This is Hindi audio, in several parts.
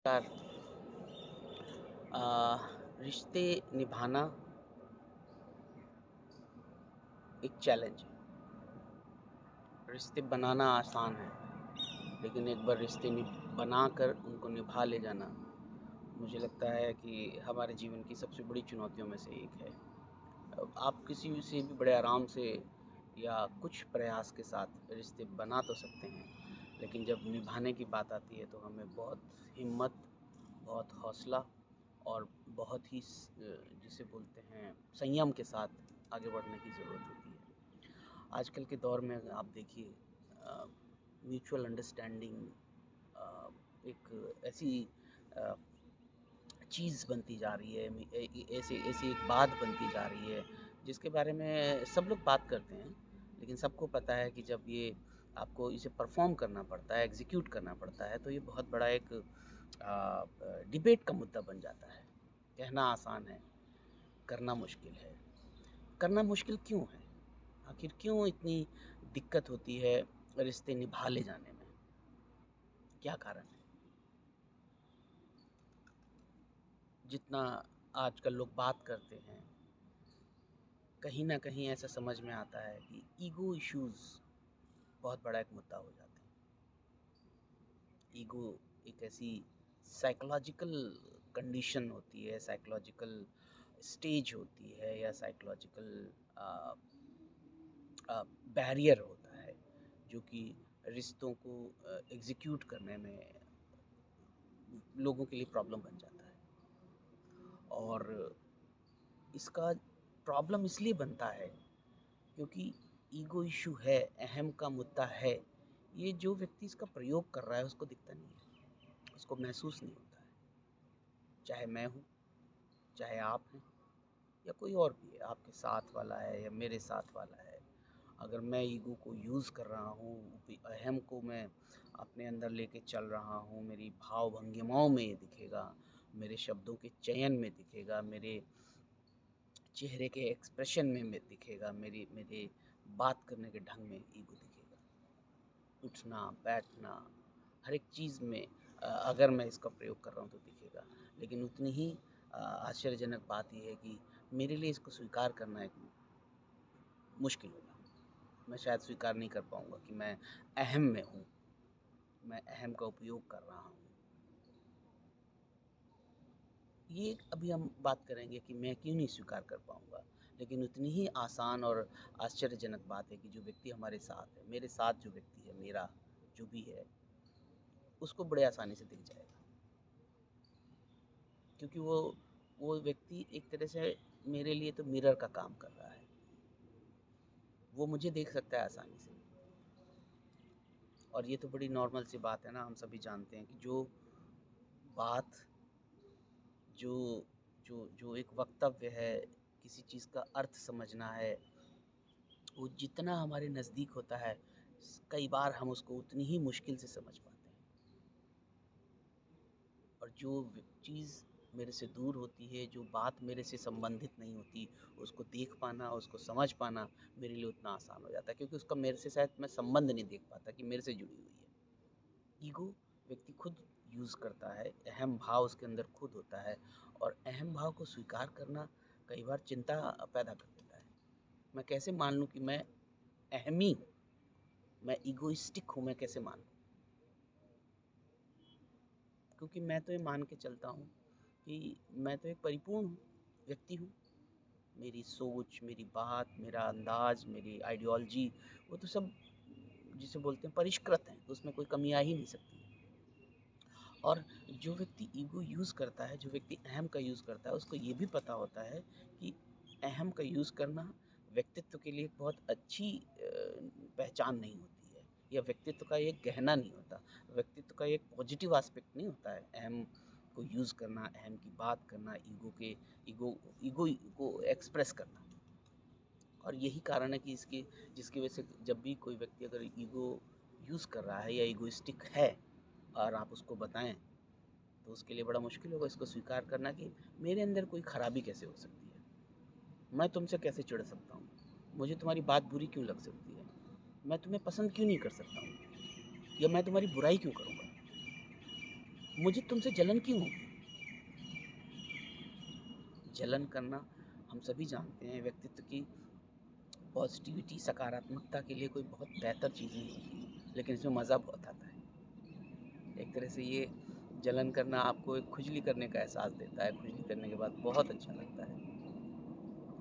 यार रिश्ते निभाना एक चैलेंज है। रिश्ते बनाना आसान है, लेकिन एक बार रिश्ते बनाकर उनको निभा ले जाना, मुझे लगता है कि हमारे जीवन की सबसे बड़ी चुनौतियों में से एक है। अब आप किसी से भी बड़े आराम से या कुछ प्रयास के साथ रिश्ते बना तो सकते हैं, लेकिन जब निभाने की बात आती है तो हमें बहुत हिम्मत, बहुत हौसला और बहुत ही जिसे बोलते हैं संयम के साथ आगे बढ़ने की ज़रूरत होती है। आजकल के दौर में आप देखिए, म्यूचुअल अंडरस्टैंडिंग एक ऐसी अ, चीज़ बनती जा रही है, ऐसी ऐसी एक बात बनती जा रही है जिसके बारे में सब लोग बात करते हैं, लेकिन सबको पता है कि जब ये आपको इसे परफॉर्म करना पड़ता है, एग्जीक्यूट करना पड़ता है, तो ये बहुत बड़ा एक डिबेट का मुद्दा बन जाता है। कहना आसान है, करना मुश्किल है। करना मुश्किल क्यों है? आखिर क्यों इतनी दिक्कत होती है रिश्ते निभा ले जाने में? क्या कारण है? जितना आजकल लोग बात करते हैं, कहीं न कहीं ऐसा समझ में आता है कि ईगो इश्यूज़ बहुत बड़ा एक मुद्दा हो जाते हैं। ईगो एक ऐसी साइकोलॉजिकल कंडीशन होती है, साइकोलॉजिकल स्टेज होती है या साइकोलॉजिकल अ बैरियर होता है, जो कि रिश्तों को एग्ज़ीक्यूट करने में लोगों के लिए प्रॉब्लम बन जाता है। और इसका प्रॉब्लम इसलिए बनता है क्योंकि ईगो इशू है, अहम का मुद्दा है। ये जो व्यक्ति इसका प्रयोग कर रहा है उसको दिखता नहीं है, उसको महसूस नहीं होता है। चाहे मैं हूँ, चाहे आप हैं या कोई और भी है, आपके साथ वाला है या मेरे साथ वाला है। अगर मैं ईगो को यूज़ कर रहा हूँ, अहम को मैं अपने अंदर लेके चल रहा हूँ, मेरी भाव भंगिमाओं में ये दिखेगा, मेरे शब्दों के चयन में दिखेगा, मेरे चेहरे के एक्सप्रेशन में दिखेगा, मेरी मेरे बात करने के ढंग में ईगो दिखेगा। उठना, बैठना, हर एक चीज़ में अगर मैं इसका प्रयोग कर रहा हूँ तो दिखेगा। लेकिन उतनी ही आश्चर्यजनक बात ये है कि मेरे लिए इसको स्वीकार करना एक मुश्किल होगा। मैं शायद स्वीकार नहीं कर पाऊँगा कि मैं अहम में हूँ, मैं अहम का उपयोग कर रहा हूँ। ये अभी हम बात करेंगे कि मैं क्यों नहीं स्वीकार कर पाऊँगा। लेकिन उतनी ही आसान और आश्चर्यजनक बात है कि जो व्यक्ति हमारे साथ है, मेरे साथ जो व्यक्ति है, मेरा जो भी है, उसको बड़े आसानी से दिख जाएगा। क्योंकि वो व्यक्ति एक तरह से मेरे लिए तो मिरर का काम कर रहा है। वो मुझे देख सकता है आसानी से। और ये तो बड़ी नॉर्मल सी बात है ना, हम सभी जानते हैं कि जो बात, जो जो जो एक वक्तव्य है, किसी चीज़ का अर्थ समझना है, वो जितना हमारे नज़दीक होता है, कई बार हम उसको उतनी ही मुश्किल से समझ पाते हैं। और जो चीज़ मेरे से दूर होती है, जो बात मेरे से संबंधित नहीं होती, उसको देख पाना, उसको समझ पाना मेरे लिए उतना आसान हो जाता है, क्योंकि उसका मेरे से शायद मैं संबंध नहीं देख पाता कि मेरे से जुड़ी हुई है। ईगो व्यक्ति खुद यूज़ करता है, अहम भाव उसके अंदर खुद होता है, और अहम भाव को स्वीकार करना कई बार चिंता पैदा कर देता है। मैं कैसे मान लूँ कि मैं अहमी हूँ, मैं ईगोइस्टिक हूँ, मैं कैसे मान लूँ? क्योंकि मैं तो ये मान के चलता हूँ कि मैं तो एक परिपूर्ण व्यक्ति हूँ। मेरी सोच, मेरी बात, मेरा अंदाज़, मेरी आइडियोलॉजी, वो तो सब जिसे बोलते हैं परिष्कृत हैं, तो उसमें कोई कमी आ ही नहीं सकती। और जो व्यक्ति ईगो यूज़ करता है, जो व्यक्ति अहम का यूज़ करता है, उसको ये भी पता होता है कि अहम का यूज़ करना व्यक्तित्व के लिए एक बहुत अच्छी पहचान नहीं होती है, या व्यक्तित्व का एक गहना नहीं होता, व्यक्तित्व का एक पॉजिटिव एस्पेक्ट नहीं होता है अहम को यूज़ करना, अहम की बात करना, ईगो ईगो को एक्सप्रेस करना। और यही कारण है कि इसकी जिसकी वजह से जब भी कोई व्यक्ति अगर ईगो यूज़ कर रहा है या ईगोइस्टिक है, और आप उसको बताएं, तो उसके लिए बड़ा मुश्किल होगा इसको स्वीकार करना कि मेरे अंदर कोई खराबी कैसे हो सकती है, मैं तुमसे कैसे चिढ़ सकता हूँ, मुझे तुम्हारी बात बुरी क्यों लग सकती है, मैं तुम्हें पसंद क्यों नहीं कर सकता हूँ, या मैं तुम्हारी बुराई क्यों करूँगा। मुझे तुमसे जलन क्यों होगी? जलन करना हम सभी जानते हैं व्यक्तित्व की पॉजिटिविटी, सकारात्मकता के लिए कोई बहुत बेहतर चीज़ नहीं होती, लेकिन इसमें मज़ा बहुत आता है। एक तरह से ये जलन करना आपको एक खुजली करने का एहसास देता है, खुजली करने के बाद बहुत अच्छा लगता है।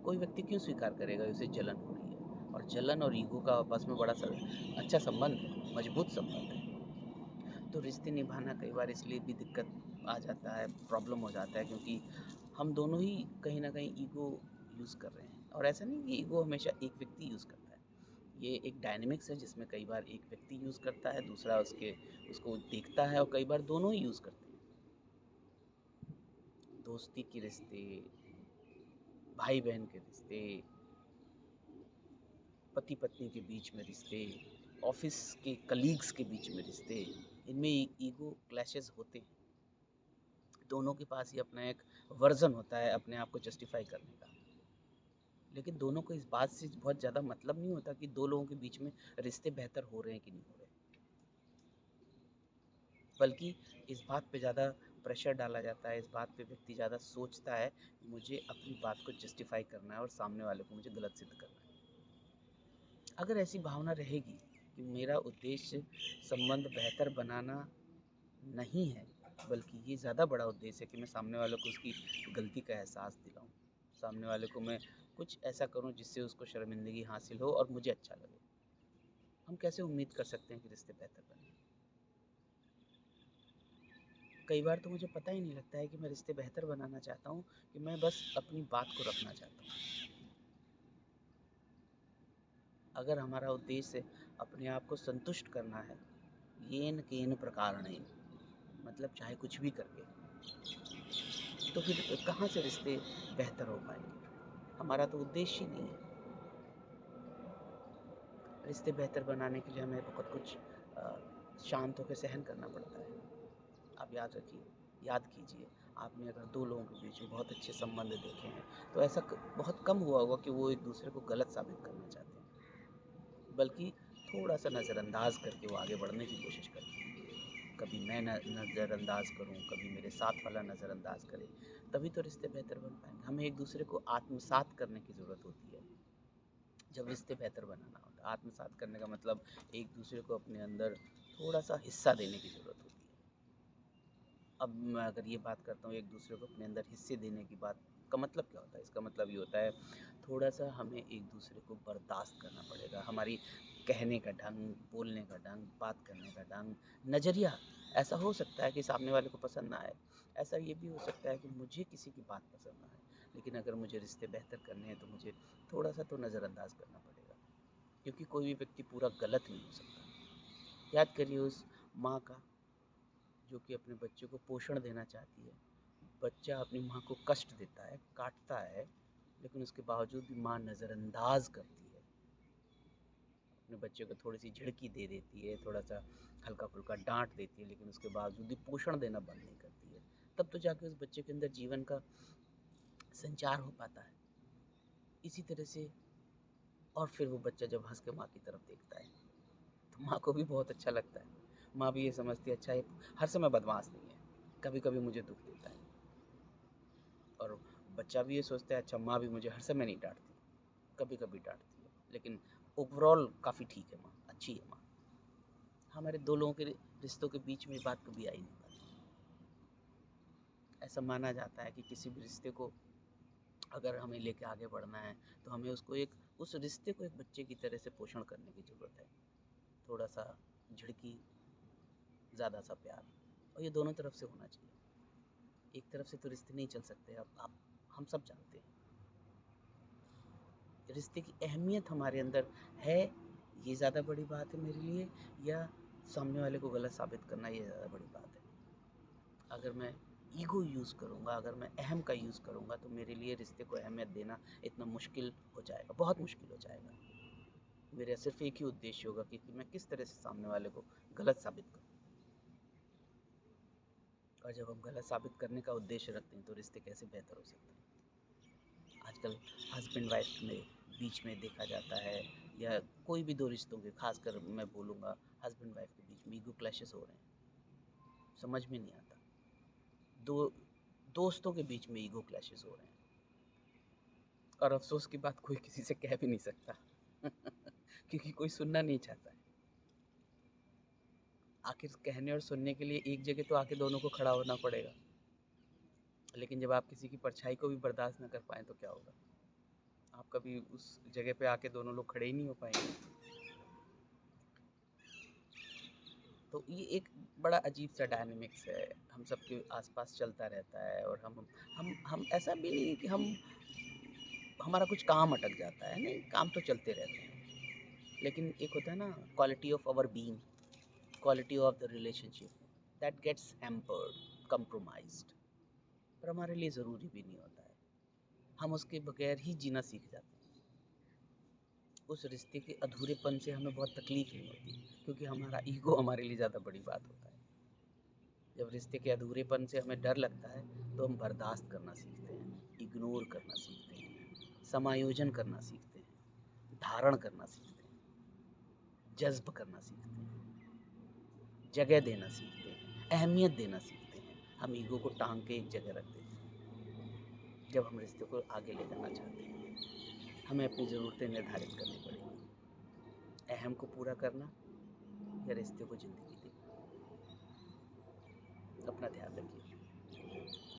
कोई व्यक्ति क्यों स्वीकार करेगा उसे जलन हो रही है? और जलन और ईगो का आपस में बड़ा अच्छा संबंध है, मजबूत संबंध है। तो रिश्ते निभाना कई बार इसलिए भी दिक्कत आ जाता है, प्रॉब्लम हो जाता है, क्योंकि हम दोनों ही कहीं न कहीं ईगो यूज़ कर रहे हैं। और ऐसा नहीं कि ईगो हमेशा एक व्यक्ति यूज़ करता है। ये एक डायनामिक्स है जिसमें कई बार एक व्यक्ति यूज़ करता है, दूसरा उसको देखता है, और कई बार दोनों ही यूज़ करते हैं। दोस्ती के रिश्ते, भाई-बहन के रिश्ते, पति-पत्नी के बीच में रिश्ते, ऑफ़िस के कलीग्स के बीच में रिश्ते, इनमें ईगो क्लैशेज़ होते हैं। दोनों के पास ही अपना एक वर्ज़न होता है अपने आप को जस्टिफ़ाई करने का। लेकिन दोनों को इस बात से बहुत ज़्यादा मतलब नहीं होता कि 2 लोगों के बीच में रिश्ते बेहतर हो रहे हैं कि नहीं हो रहे। बल्कि इस बात पे ज़्यादा प्रेशर डाला जाता है, इस बात पे व्यक्ति ज़्यादा सोचता है कि मुझे अपनी बात को जस्टिफ़ाई करना है और सामने वाले को मुझे गलत सिद्ध करना है। अगर ऐसी भावना रहेगी कि मेरा उद्देश्य संबंध बेहतर बनाना नहीं है, बल्कि ये ज़्यादा बड़ा उद्देश्य है कि मैं सामने वाले को उसकी गलती का एहसास दिलाऊँ। सामने वाले को मैं कुछ ऐसा करूँ जिससे उसको शर्मिंदगी हासिल हो और मुझे अच्छा लगे। हम कैसे उम्मीद कर सकते हैं कि रिश्ते बेहतर बनें? कई बार तो मुझे पता ही नहीं लगता है कि मैं रिश्ते बेहतर बनाना चाहता हूँ, कि मैं बस अपनी बात को रखना चाहता हूँ। अगर हमारा उद्देश्य अपने आप को संतुष्ट करना है, येन केन प्रकारेण, मतलब चाहे कुछ भी करके, तो फिर कहाँ से रिश्ते बेहतर हो पाएँगे? हमारा तो उद्देश्य ही नहीं है। रिश्ते बेहतर बनाने के लिए हमें बहुत कुछ शांत होकर सहन करना पड़ता है। आप याद कीजिए, आपने अगर 2 लोगों के बीच में बहुत अच्छे संबंध देखे हैं, तो ऐसा बहुत कम हुआ होगा कि वो एक दूसरे को गलत साबित करना चाहते हैं, बल्कि थोड़ा-सा नज़रअंदाज करके वो आगे बढ़ने की कोशिश करते हैं। कभी मैं नज़रअंदाज करूँ, कभी मेरे साथ वाला नज़रअंदाज करे, तभी तो रिश्ते बेहतर बन पाएँगे। हमें एक दूसरे को आत्मसात करने की ज़रूरत होती है, जब रिश्ते बेहतर बनाना होता है। आत्मसात करने का मतलब एक दूसरे को अपने अंदर थोड़ा-सा हिस्सा देने की ज़रूरत होती है। अब मैं अगर ये बात करता हूँ एक दूसरे को अपने अंदर हिस्से देने की बात का मतलब क्या होता है? इसका मतलब ये होता है थोड़ा-सा हमें एक दूसरे को बर्दाश्त करना पड़ेगा। हमारी कहने का ढंग, बोलने का ढंग, बात करने का ढंग, नज़रिया ऐसा हो सकता है कि सामने वाले को पसंद ना आए। ऐसा ये भी हो सकता है कि मुझे किसी की बात पसंद ना आए। लेकिन अगर मुझे रिश्ते बेहतर करने हैं तो मुझे थोड़ा-सा तो नज़रअंदाज करना पड़ेगा। क्योंकि कोई भी व्यक्ति पूरा गलत नहीं हो सकता। याद करिए उस माँ का जो कि अपने बच्चे को पोषण देना चाहती है। बच्चा अपनी माँ को कष्ट देता है, काटता है, लेकिन उसके बावजूद भी माँ नज़रअंदाज करती है। अपने बच्चे को थोड़ी-सी झिड़की दे देती है, थोड़ा-सा हल्का-फुल्का डाँट देती है, लेकिन उसके बावजूद भी पोषण देना बंद नहीं करती है। तब तो जाके उस बच्चे के अंदर जीवन का संचार हो पाता है। इसी तरह से और फिर वो बच्चा जब हँस के माँ की तरफ देखता है, तो माँ को भी बहुत अच्छा लगता है। माँ भी ये समझती है अच्छा ये हर समय बदमाश नहीं है, कभी-कभी मुझे दुःख देता है। और बच्चा भी ये सोचता है अच्छा माँ भी मुझे हर समय नहीं डाँटती, कभी-कभी डाँटती है, लेकिन ओवरऑल काफ़ी ठीक है माँ, अच्छी है माँ। हमारे 2 लोगों के रिश्तों के बीच में ये बात कभी आ ही नहीं पाती। ऐसा माना जाता है कि किसी भी रिश्ते को अगर हमें लेके आगे बढ़ना है, तो हमें उस रिश्ते को एक बच्चे की तरह से पोषण करने की ज़रूरत है। थोड़ा-सा झिड़की, ज़्यादा सा प्यार, और ये दोनों तरफ से होना चाहिए। एक तरफ से तो रिश्ते नहीं चल सकते, अब आप हम सब जानते हैं। रिश्ते की अहमियत हमारे अंदर है, ये ज़्यादा बड़ी बात है मेरे लिए, या सामने वाले को गलत साबित करना ये ज़्यादा बड़ी बात है। अगर मैं ईगो यूज़ करूँगा, अगर मैं अहम का यूज़ करूँगा, तो मेरे लिए रिश्ते को अहमियत देना इतना मुश्किल हो जाएगा, बहुत मुश्किल हो जाएगा। मेरा सिर्फ़ एक ही उद्देश्य होगा कि मैं किस तरह से सामने वाले को गलत साबित करूँ। और जब हम गलत साबित करने का उद्देश्य रखते हैं, तो रिश्ते कैसे बेहतर हो सकते हैं। आजकल हस्बैंड वाइफ में बीच में देखा जाता है, या कोई भी 2 रिश्तों के, खासकर मैं बोलूँगा हस्बैंड वाइफ के बीच में ईगो क्लैशेस हो रहे हैं। समझ में नहीं आता। दो दोस्तों के बीच में ईगो क्लैशेस हो रहे हैं, और अफसोस की बात कोई किसी से कह भी नहीं सकता क्योंकि कोई सुनना नहीं चाहता है। आखिर कहने और सुनने के लिए एक जगह तो आके दोनों को खड़ा होना पड़ेगा, लेकिन जब आप किसी की परछाई को भी बर्दाश्त ना कर पाएँ तो क्या होगा? आप कभी उस जगह पे आके दोनों लोग खड़े ही नहीं हो पाएंगे। तो ये एक बड़ा अजीब सा डायनेमिक्स है, हम सबके आसपास चलता रहता है, और हम ऐसा भी नहीं है कि हमारा कुछ काम अटक जाता है, नहीं, काम तो चलते रहते हैं, लेकिन एक होता है ना, quality of our being, quality of the relationship, that gets hampered, compromised. पर हमारे लिए ज़रूरी भी नहीं होता है, हम उसके बगैर ही जीना सीख जाते हैं। उस रिश्ते के अधूरेपन से हमें बहुत तकलीफ नहीं होती, क्योंकि हमारा ईगो हमारे लिए ज़्यादा बड़ी बात होता है। जब रिश्ते के अधूरेपन से हमें डर लगता है तो हम बर्दाश्त करना सीखते हैं, इग्नोर करना सीखते हैं, समायोजन करना सीखते हैं, धारण करना सीखते हैं, जज्ब करना सीखते हैं, जगह देना सीखते हैं, अहमियत देना सीखते हैं। हम ईगो को टांग के एक जगह रख देते हैं। जब हम रिश्ते को आगे ले जाना चाहते हैं, हमें अपनी ज़रूरतें निर्धारित करनी पड़ेगी। अहम को पूरा करना या रिश्ते को ज़िंदगी देना। अपना ध्यान रखिए।